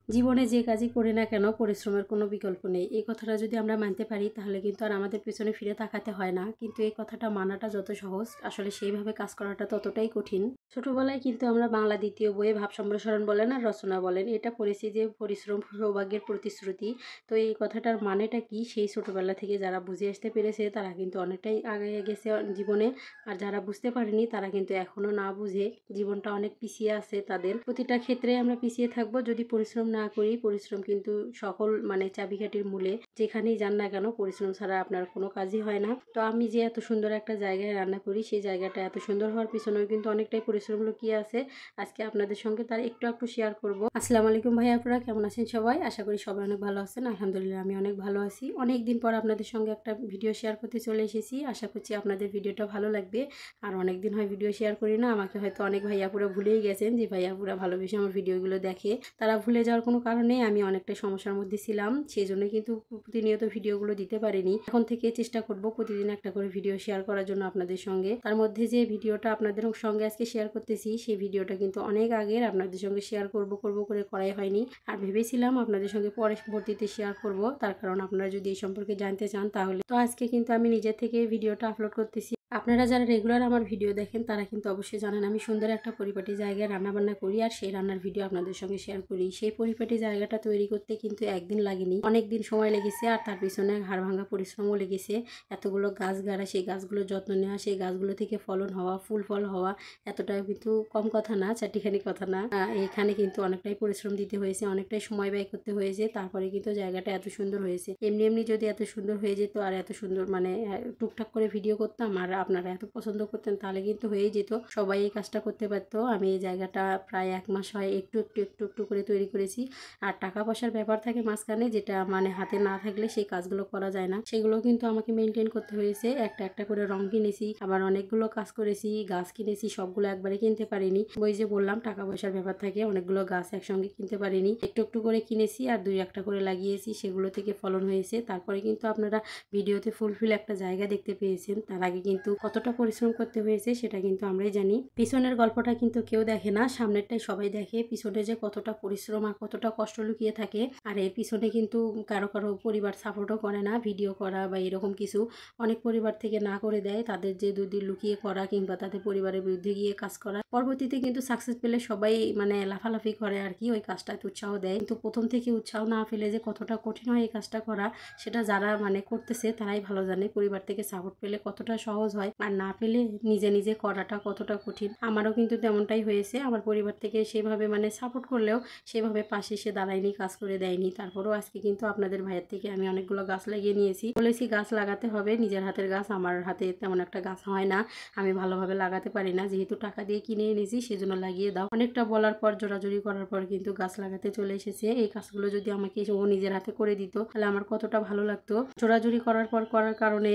জীবনে যে কাজই করি না কেন পরিশ্রমের কোনো বিকল্প নেই। এই কথাটা যদি আমরা মানতে পারি তাহলে কিন্তু আর আমাদের পেছনে ফিরে তাকাতে হয় না। কিন্তু এই কথাটা মানাটা যত সহজ, আসলে সেইভাবে কাজ করাটা ততটাই কঠিন। ছোটবেলায় কিন্তু আমরা বাংলা দ্বিতীয় বইয়ে ভাব সম্প্রসারণ বলেন আর রচনা বলেন, এটা পড়েছি যে পরিশ্রম সৌভাগ্যের প্রতিশ্রুতি। তো এই কথাটার মানেটা কি, সেই ছোটবেলা থেকে যারা বুঝে আসতে পেরেছে তারা কিন্তু অনেকটাই আগে গেছে জীবনে। আর যারা বুঝতে পারেনি তারা কিন্তু এখনো না বুঝে জীবনটা অনেক পিছিয়ে আছে তাদের। প্রতিটা ক্ষেত্রে আমরা পিছিয়ে থাকবো যদি পরিশ্রম না করি। পরিশ্রম কিন্তু সকল চাবিকাঠির মূলে। যেখানেই যান না কেন পরিশ্রম ছাড়া আপনার কোনো কাজই হয় না। তো আমি যে এত সুন্দর একটা জায়গায় রান্না করি, সেই জায়গাটা এত সুন্দর হওয়ার পিছনেও কিন্তু অনেকটাই পরিশ্রম লুকিয়ে আছে। আজকে আপনাদের সঙ্গে তার একটু শেয়ার করব। আসসালামু আলাইকুম ভাই আপুরা, কেমন আছেন সবাই? আশা করি সবাই অনেক ভালো আছেন। আলহামদুলিল্লাহ আমি অনেক ভালো আছি। অনেক দিন পর আপনাদের সঙ্গে একটা ভিডিও শেয়ার করতে চলে এসেছি। আশা করছি আপনাদের ভিডিওটা ভালো লাগবে। আর অনেক দিন হয় ভিডিও শেয়ার করি না। আমাকে হয়তো অনেক ভাইয়াপুরা ভুলেই গেছেন, যে ভাইয়াপুরা ভালোবেসে আমার ভিডিওগুলো দেখে। তারা ভুলে যাওয়ার কোনো কারণে আমি অনেকটা সমস্যার মধ্যে ছিলাম, সেই জন্য কিন্তু প্রতিনিয়ত ভিডিওগুলো দিতে পারিনি। এখন থেকে চেষ্টা করব প্রতিদিন একটা করে ভিডিও শেয়ার করার জন্য আপনাদের সঙ্গে। তার মধ্যে যে ভিডিওটা আপনাদের সঙ্গে আজকে শেয়ার করতেছি, সেই ভিডিওটা কিন্তু অনেক আগের, আপনাদের সঙ্গে শেয়ার করব করে করাই হয়নি। আর ভেবেছিলাম আপনাদের সঙ্গে পরবর্তীতে শেয়ার করব, তার কারণ আপনারা যদি এই সম্পর্কে জানতে চান তাহলে। তো আজকে কিন্তু আমি নিজে থেকে ভিডিওটা আপলোড করতেছি। আপনারা যারা রেগুলার আমার ভিডিও দেখেন তারা কিন্তু অবশ্যই জানেন আমি সুন্দর একটা পরিপাটি জায়গায় রান্নাবান্না করি, আর সেই রান্নার ভিডিও আপনাদের সঙ্গে শেয়ার করি। সেই পরিপাটি জায়গাটা তৈরি করতে কিন্তু একদিন লাগেনি, অনেক দিন সময় লেগেছে। আর তার পিছনে হাড় ভাঙা পরিশ্রমও লেগেছে। এতগুলো গাছ গাড়া, সেই গাছগুলোর যত্ন নেওয়া, সেই গাছগুলো থেকে ফলন হওয়া, ফুল ফল হওয়া, এতটাও কিন্তু কম কথা না, চারটিখানি কথা না। এখানে কিন্তু অনেকটাই পরিশ্রম দিতে হয়েছে, অনেকটাই সময় ব্যয় করতে হয়েছে। তারপরে কিন্তু জায়গাটা এত সুন্দর হয়েছে। এমনি যদি এত সুন্দর হয়ে যেত আর এত সুন্দর টুকটাক করে ভিডিও করতাম আর আপনারা এত পছন্দ করতেন, তাহলে কিন্তু হয়েই যেত, সবাই এই কাজটা করতে পারতো। আমি এই জায়গাটা প্রায় 1 মাস হয় একটু করে তৈরি করেছি। আর টাকা পয়সার ব্যাপার থাকে মাঝখানে, যেটা হাতে না থাকলে সেই কাজগুলো করা যায় না, সেগুলো কিন্তু আমাকে মেনটেন করতে হয়েছে। একটা করে রং কিনেছি, আবার অনেকগুলো কাজ করেছি, গাছ কিনেছি, সবগুলো একবারে কিনতে পারিনি। ওই যে বললাম টাকা পয়সার ব্যাপার থাকে, অনেকগুলো গাছ একসঙ্গে কিনতে পারিনি, একটু করে কিনেছি আর 2-1টা করে লাগিয়েছি, সেগুলো থেকে ফলন হয়েছে। তারপরে কিন্তু আপনারা ভিডিওতে ফুলফিল একটা জায়গা দেখতে পেয়েছেন। তার আগে কিন্তু কতটা পরিশ্রম করতে হয়েছে সেটা কিন্তু আমরাই জানি। পিছনের গল্পটা কিন্তু কেউ দেখে না, সামনেরটাই সবাই দেখে। পিছনে যে কতটা পরিশ্রম আর কতটা কষ্ট লুকিয়ে থাকে। আর এর পিছনে কিন্তু কারো পরিবার সাপোর্টও করে না ভিডিও করা বা এরকম কিছু। অনেক পরিবার থেকে না করে দেয়, তাদের যে দুদিন লুকিয়ে করা কিংবা তাদের পরিবারের বিরুদ্ধে গিয়ে কাজ করা। পরবর্তীতে কিন্তু সাকসেস পেলে সবাই লাফালাফি করে আর কি, ওই কাজটাতে উৎসাহ দেয়। কিন্তু প্রথম থেকে উৎসাহ না পেলে যে কতটা কঠিন হয় এই কাজটা করা, সেটা যারা করতেছে তারাই ভালো জানে। পরিবার থেকে সাপোর্ট পেলে কতটা সহজ হয়, আর না পেলে নিজে করাটা কতটা কঠিন। আমারও কিন্তু তেমনটাই হয়েছে। আমার পরিবার থেকে সেভাবে সাপোর্ট করলেও সেভাবে পাশে এসে দাঁড়ায়নি, কাজ করে দেয়নি। তারপরেও আজকে কিন্তু আপনাদের ভাইয়ের থেকে আমি অনেকগুলো গাছ লাগিয়ে নিয়েছি। বলেছি গাছ লাগাতে হবে, নিজের হাতের গাছ। আমার হাতে তেমন একটা গাছ হয় না, আমি ভালোভাবে লাগাতে পারি না, যেহেতু টাকা দিয়ে কিনে এনেছি সেজন্য লাগিয়ে দাও। অনেকটা বলার পর জোরাজুরি করার পর কিন্তু গাছ লাগাতে চলে এসেছে। এই কাজগুলো যদি আমাকে ও নিজের হাতে করে দিত তাহলে আমার কতটা ভালো লাগতো। জোরাজুরি করার কারণে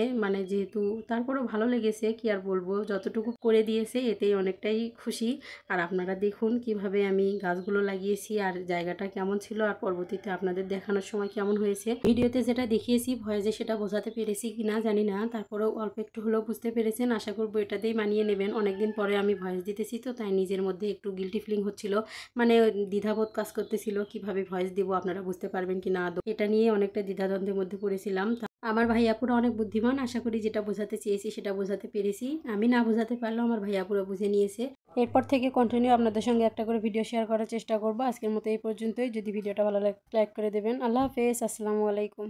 যেহেতু তারপরেও ভালো লেগেছে, কি আর বলবো, যতটুকু করে দিয়েছে এতেই অনেকটাই খুশি। আর আপনারা দেখুন কিভাবে আমি গাছগুলো লাগিয়েছি আর জায়গাটা কেমন ছিল, আর পরবর্তীতে আপনাদের দেখানোর সময় কেমন হয়েছে। ভিডিওতে যেটা দেখিয়েছি ভয়েসে সেটা বোঝাতে পেরেছি কিনা জানি না, তারপরেও অল্প একটু হলেও বুঝতে পেরেছেন। আশা করবো এটাতেই মানিয়ে নেবেন। অনেকদিন পরে আমি ভয়েস দিতেছি, তো তাই নিজের মধ্যে একটু গিল্টি ফিলিং হচ্ছিল, দ্বিধাবোধ কাজ করতেছিল কিভাবে ভয়েস দিব, আপনারা বুঝতে পারবেন কি না আদৌ, এটা নিয়ে অনেকটা দ্বিধাদ্বন্দ্বের মধ্যে পড়েছিলাম। আমার ভাইয়াপুরা অনেক বুদ্ধিমান, আশা করি যেটা বোঝাতে চেয়েছি সেটা বোঝাতে পেরেছি। আমি না বোঝাতে পারলেও আমার ভাইয়াপুরা বুঝে নিয়েছে। এরপর থেকে কন্টিনিউ আপনাদের সঙ্গে একটা করে ভিডিও শেয়ার করার চেষ্টা করবো। আজকের মতো এই পর্যন্তই। যদি ভিডিওটা ভালো লাগে লাইক করে দেবেন। আল্লাহ হাফেজ, আসসালামু আলাইকুম।